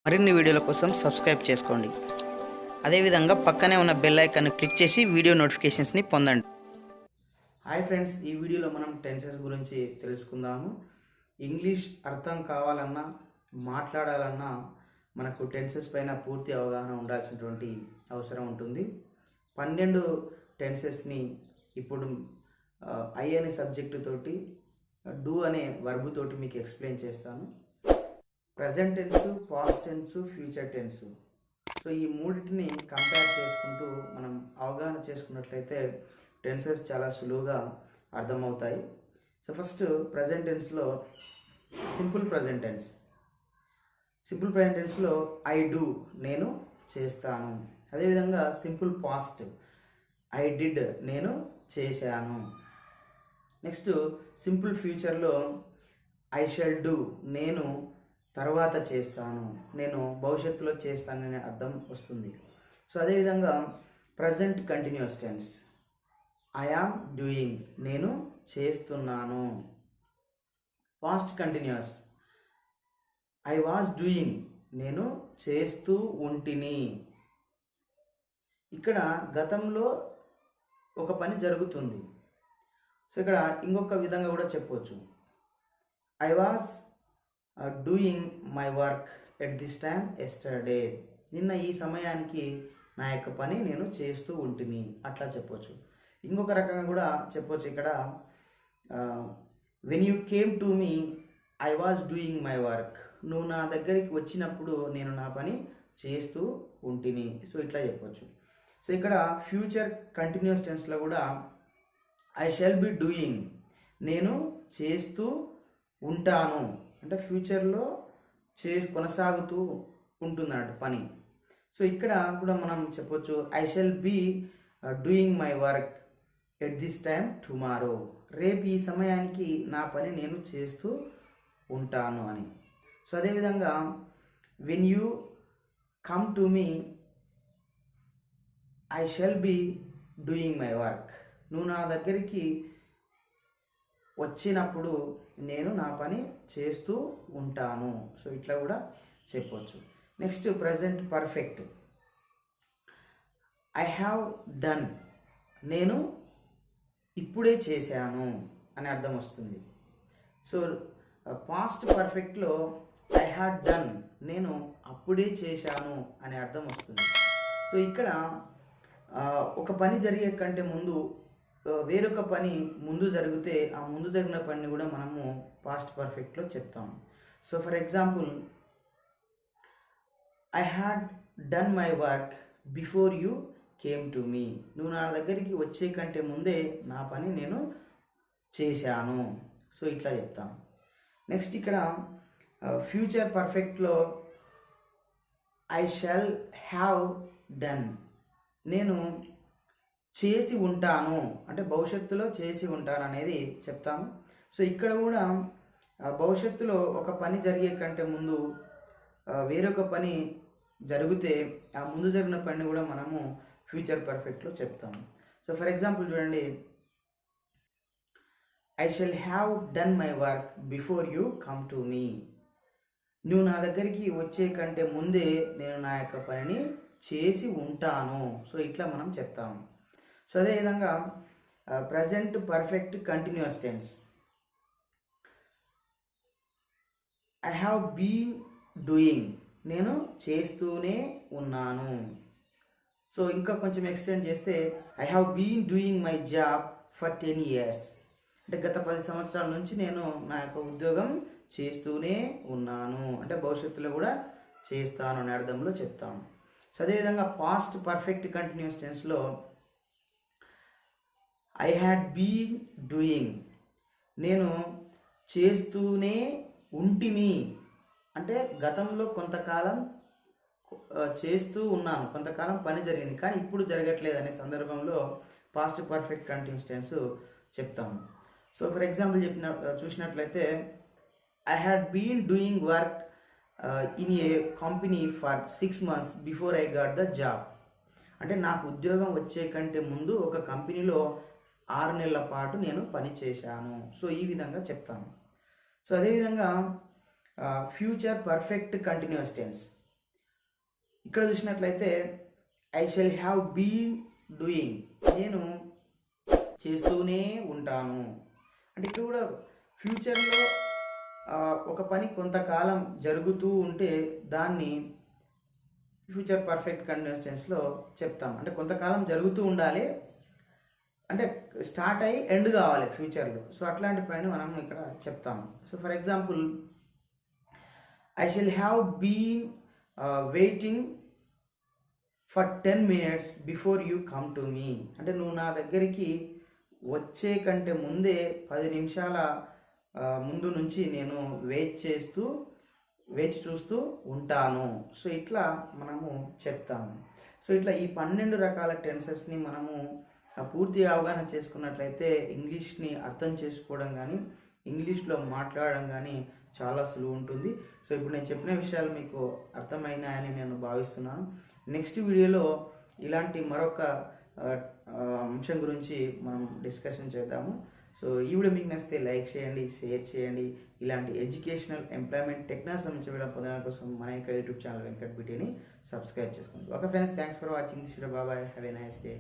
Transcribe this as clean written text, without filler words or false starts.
మరిన్ని వీడియోల కోసం సబ్స్క్రైబ్ చేసుకోండి. అదేవిధంగా పక్కనే ఉన్న బెల్ ఐకాన్ని క్లిక్ చేసి వీడియో నోటిఫికేషన్స్ని పొందండి. హాయ్ ఫ్రెండ్స్, ఈ వీడియోలో మనం టెన్సెస్ గురించి తెలుసుకుందాము. ఇంగ్లీష్ అర్థం కావాలన్నా మాట్లాడాలన్నా మనకు టెన్సెస్ పైన పూర్తి అవగాహన ఉండాల్సినటువంటి అవసరం ఉంటుంది. 12 టెన్సెస్ని ఇప్పుడు ఐ అనే సబ్జెక్టు తోటి డూ అనే వర్బ్ తోటి మీకు ఎక్స్ప్లెయిన్ చేస్తాను. Present tense, past tense, future tense. So ఈ మూడింటిని కంపేర్ చేసుకుంటూ మనం అవగాహన చేసుకున్నట్లయితే టెన్సెస్ చాలా సులువుగా అర్థమవుతాయి. సో ఫస్ట్ ప్రజెంట్ టెన్స్లో simple present tense. Simple present టెన్స్లో ఐ డూ, నేను చేస్తాను. అదేవిధంగా సింపుల్ పాస్ట్ ఐ డిడ్, నేను చేశాను. నెక్స్ట్ సింపుల్ ఫ్యూచర్లో ఐ షల్ డూ, నేను తర్వాత చేస్తాను, నేను భవిష్యత్తులో చేస్తాననే అర్థం వస్తుంది. సో అదేవిధంగా present continuous tense I am doing, నేను చేస్తున్నాను. Past continuous I was doing, నేను చేస్తూ ఉంటిని. ఇక్కడ గతంలో ఒక పని జరుగుతుంది. సో ఇక్కడ ఇంకొక విధంగా కూడా చెప్పవచ్చు. I was doing my work at this time yesterday, నిన్న ఈ సమయానికి నా యొక్క పని నేను చేస్తూ ఉంటిని, అట్లా చెప్పవచ్చు. ఇంకొక రకంగా కూడా చెప్పవచ్చు. ఇక్కడ when you came to me I was doing my work, నువ్వు నా దగ్గరికి వచ్చినప్పుడు నేను నా పని చేస్తూ ఉంటిని. సో ఇట్లా చెప్పవచ్చు. సో ఇక్కడ ఫ్యూచర్ కంటిన్యూస్ టెన్స్లో కూడా ఐ షల్ బి డూయింగ్, నేను చేస్తూ ఉంటాను, అంటే ఫ్యూచర్లో కొనసాగుతూ ఉంటున్నాడు పని. సో ఇక్కడ కూడా మనం చెప్పొచ్చు I shall be doing my work at this time tomorrow, రేపు ఈ సమయానికి నా పని నేను చేస్తూ ఉంటాను అని. సో అదేవిధంగా when you come to me I shall be doing my work, నువ్వు నా దగ్గరికి వచ్చినప్పుడు నేను నా పని చేస్తూ ఉంటాను. సో ఇట్లా కూడా చెప్పవచ్చు. Next present perfect I have done, నేను ఇప్పుడే చేశాను అని అర్థం వస్తుంది. సో పాస్ట్ పర్ఫెక్ట్లో ఐ హ్యాడ్ డన్, నేను అప్పుడే చేశాను అనే అర్థం వస్తుంది. సో ఇక్కడ ఒక పని జరిగే కంటే ముందు వేరొక పని ముందు జరిగితే ఆ ముందు జరిగిన పనిని కూడా మనము పాస్ట్ పర్ఫెక్ట్లో చెప్తాం. So for example I had done my work before you came to me, నువ్వు నా దగ్గరికి వచ్చే కంటే ముందే నా పని నేను చేశాను. సో ఇట్లా చెప్తాం. నెక్స్ట్ ఇక్కడ ఫ్యూచర్ పర్ఫెక్ట్లో ఐ షల్ హ్యావ్ డన్, నేను చేసి ఉంటాను, అంటే భవిష్యత్తులో చేసి ఉంటాను అనేది చెప్తాము. సో ఇక్కడ కూడా భవిష్యత్తులో ఒక పని జరిగే కంటే ముందు వేరొక పని జరిగితే ఆ ముందు జరిగిన పని కూడా మనము ఫ్యూచర్ పర్ఫెక్ట్లో చెప్తాము. సో ఫర్ ఎగ్జాంపుల్ చూడండి, I shall have done my work before you come to me, నువ్వు నా దగ్గరికి వచ్చే కంటే ముందే నేను నా యొక్క పనిని చేసి ఉంటాను. సో ఇట్లా మనం చెప్తాము. సో అదేవిధంగా present perfect continuous tense I have been doing, నేను చేస్తూనే ఉన్నాను. సో ఇంకా కొంచెం ఎక్స్టెండ్ చేస్తే I have been doing my job for 10 years, అంటే గత 10 సంవత్సరాల నుంచి నేను నా యొక్క ఉద్యోగం చేస్తూనే ఉన్నాను, అంటే భవిష్యత్తులో కూడా చేస్తాను అనే అర్థంలో చెప్తాను. సో అదేవిధంగా పాస్ట్ పర్ఫెక్ట్ కంటిన్యూస్ టెన్స్లో ఐ హ్యాడ్ బీన్ డూయింగ్, నేను చేస్తూనే ఉంటిని, అంటే గతంలో కొంతకాలం చేస్తూ ఉన్నాను, కొంతకాలం పని జరిగింది కానీ ఇప్పుడు జరగట్లేదు అనే సందర్భంలో పాస్ట్ పర్ఫెక్ట్ కంటిన్యూస్ టెన్స్ చెప్తాము. సో ఫర్ ఎగ్జాంపుల్ చూసినట్లయితే I had been doing work in a company for 6 months before I got the job, అంటే నాకు ఉద్యోగం వచ్చే కంటే ముందు ఒక కంపెనీలో 6 నెలల పాటు నేను పని చేశాను. సో ఈ విధంగా చెప్తాను. సో అదేవిధంగా ఫ్యూచర్ పర్ఫెక్ట్ కంటిన్యూస్ టెన్స్ ఇక్కడ చూసినట్లయితే I shall have been doing, నేను చేస్తూనే ఉంటాను. అంటే ఇక్కడ కూడా ఫ్యూచర్లో ఒక పని కొంతకాలం జరుగుతూ ఉంటే దాన్ని ఫ్యూచర్ పర్ఫెక్ట్ కండిషన్స్లో చెప్తాం. అంటే కొంతకాలం జరుగుతూ ఉండాలి, అంటే స్టార్ట్ అయ్యి ఎండ్ కావాలి ఫ్యూచర్లో. సో అట్లాంటి పని మనం ఇక్కడ చెప్తాము. So for example, I shall have been waiting for 10 minutes before you come to me. అంటే నువ్వు నా దగ్గరికి వచ్చే కంటే ముందే 10 నిమిషాల ముందు నుంచి నేను వేచి చూస్తూ ఉంటాను. సో ఇట్లా మనము చెప్తాము. సో ఇట్లా ఈ 12 రకాల టెన్సెస్ని మనము పూర్తి అవగాహన చేసుకున్నట్లయితే ఇంగ్లీష్ని అర్థం చేసుకోవడం కానీ ఇంగ్లీష్లో మాట్లాడడం కానీ చాలా సులువు ఉంటుంది. సో ఇప్పుడు నేను చెప్పిన విషయాలు మీకు అర్థమైనాయని నేను భావిస్తున్నాను. నెక్స్ట్ వీడియోలో ఇలాంటి మరొక అంశం గురించి మనం డిస్కషన్ చేద్దాము. సో ఈ వీడియో మీకు నచ్చితే లైక్ చేయండి, షేర్ చేయండి. ఇలాంటి ఎడ్యుకేషనల్, ఎంప్లాయ్మెంట్, టెక్నాలజీ సంబంధించిన వీడియో పొందడం కోసం మన యొక్క యూట్యూబ్ ఛానల్ వెంకట్ బీటీని సబ్స్క్రైబ్ చేసుకోండి. Okay friends, thanks for watching this video. Bye, have a nice day.